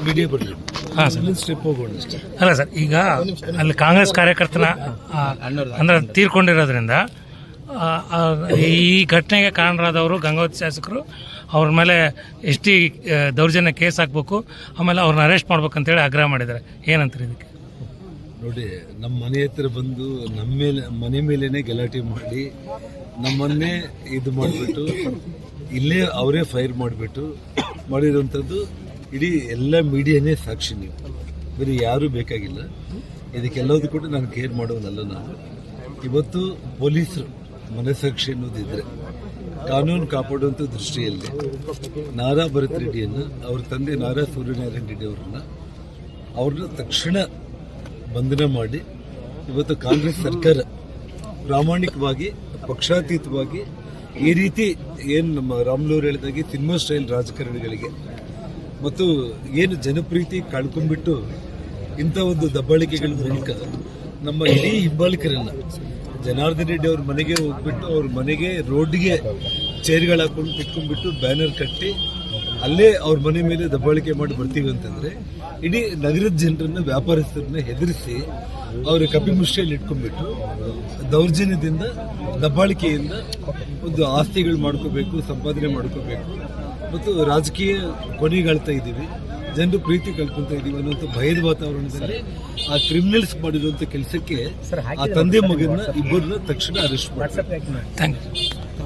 Media ಬರಲಿ. ಹಾಂ sir. Step ಹೋಗೋಣ ಅಷ್ಟೇ. ಅಲ್ಲ ಸರ್, ಈಗ ಅಲ್ಲಿ ಕಾಂಗ್ರೆಸ್ ಕಾರ್ಯಕರ್ತನ ಅಂದ್ರೆ ತೀರ್ಕೊಂಡಿರೋದ್ರಿಂದ ಈ ಘಟನೆಗೆ ಕಾರಣರಾದವರು ಗಂಗಾವತಿ ಶಾಸಕರು ಅವ್ರ ಮೇಲೆ ಎಷ್ಟಿ ದೌರ್ಜನ್ಯ ಕೇಸ್ ಹಾಕಬೇಕು, ಆಮೇಲೆ ಅವ್ರನ್ನ ಅರೆಸ್ಟ್ ಮಾಡ್ಬೇಕಂತೇಳಿ ಆಗ್ರಹ ಮಾಡಿದ್ದಾರೆ. ಏನಂತಾರೆ ಇದಕ್ಕೆ? ನೋಡಿ, ನಮ್ಮ ಮನೆ ಹತ್ರ ಬಂದು ನಮ್ಮ ಮೇಲೆ ಮನೆ ಮೇಲೇನೆ ಗಲಾಟೆ ಮಾಡಿ ನಮ್ಮನ್ನೇ ಇದು ಮಾಡಿಬಿಟ್ಟು ಇಲ್ಲೇ ಅವರೇ ಫೈರ್ ಮಾಡಿಬಿಟ್ಟು ಮಾಡಿರೋಂಥದ್ದು ಇಡೀ ಎಲ್ಲ ಮೀಡಿಯಾನೇ ಸಾಕ್ಷಿ. ನೀವು ಬೇರೆ ಯಾರೂ ಬೇಕಾಗಿಲ್ಲ ಇದಕ್ಕೆಲ್ಲದೂ ಕೂಡ ನಾನು ಕೇರ್ ಮಾಡೋನಲ್ಲ. ನಾನು ಇವತ್ತು ಪೊಲೀಸರು ಮನಸ್ಸಾಕ್ಷಿ ಅನ್ನೋದಿದ್ರೆ ಕಾನೂನು ಕಾಪಾಡುವಂಥ ದೃಷ್ಟಿಯಲ್ಲಿ ನಾರಾ ಭರತ್ ರೆಡ್ಡಿಯನ್ನು, ಅವ್ರ ತಂದೆ ನಾರಾ ಸೂರ್ಯನಾರಾಯಣ ರೆಡ್ಡಿ ಅವ್ರನ್ನ ತಕ್ಷಣ ಬಂಧನ ಮಾಡಿ ಇವತ್ತು ಕಾಂಗ್ರೆಸ್ ಸರ್ಕಾರ ಪ್ರಾಮಾಣಿಕವಾಗಿ ಪಕ್ಷಾತೀತವಾಗಿ ಈ ರೀತಿ ಏನು ನಮ್ಮ ರಾಮ್ಲೂರ್ ಹೇಳಿದಾಗೆ ಸಿನಿಮಾ ಸ್ಟೈಲ್ ರಾಜಕಾರಣಿಗಳಿಗೆ ಮತ್ತು ಏನು ಜನಪ್ರೀತಿ ಕಳ್ಕೊಂಡ್ಬಿಟ್ಟು ಇಂಥ ಒಂದು ದಬ್ಬಾಳಿಕೆಗಳ ಮೂಲಕ ನಮ್ಮ ಇಡೀ ಹಿಂಬಾಲಿಕರನ್ನ ಜನಾರ್ದನ್ ರೆಡ್ಡಿ ಅವ್ರ ಮನೆಗೆ ಹೋಗ್ಬಿಟ್ಟು ಅವ್ರ ಮನೆಗೆ ರೋಡ್ಗೆ ಚೇರ್ಗಳು ಹಾಕೊಂಡು ಕುತ್ಕೊಂಡ್ಬಿಟ್ಟು ಬ್ಯಾನರ್ ಕಟ್ಟಿ ಅಲ್ಲೇ ಅವ್ರ ಮನೆ ಮೇಲೆ ದಬ್ಬಾಳಿಕೆ ಮಾಡಿ ಬರ್ತೀವಿ ಅಂತಂದ್ರೆ ಇಡೀ ನಗರದ ಜನರನ್ನ, ವ್ಯಾಪಾರಸ್ಥರನ್ನ ಹೆದರಿಸಿ ಅವ್ರ ಕಪಿಮುಷ್ಟಿಯಲ್ಲಿ ಇಟ್ಕೊಂಡ್ಬಿಟ್ಟು ದೌರ್ಜನ್ಯದಿಂದ, ದಬ್ಬಾಳಿಕೆಯಿಂದ ಒಂದು ಆಸ್ತಿಗಳು ಮಾಡ್ಕೋಬೇಕು, ಸಂಪಾದನೆ ಮಾಡ್ಕೋಬೇಕು ಮತ್ತು ರಾಜಕೀಯ ಕೊನೆಗಾಳ್ತಾ ಇದ್ದೀವಿ, ಜನರು ಪ್ರೀತಿ ಕಳ್ಕೊಳ್ತಾ ಇದೀವಿ ಅನ್ನುವಂಥ ಭಯದ ವಾತಾವರಣದಲ್ಲಿ ಆ ಕ್ರಿಮಿನಲ್ಸ್ ಮಾಡಿರುವಂಥ ಕೆಲಸಕ್ಕೆ ಆ ತಂದೆ ಮಗನ ಇಬ್ಬರನ್ನ ತಕ್ಷಣ ಅರೆಸ್ಟ್ ಮಾಡ್ತಾರೆ. Thank you.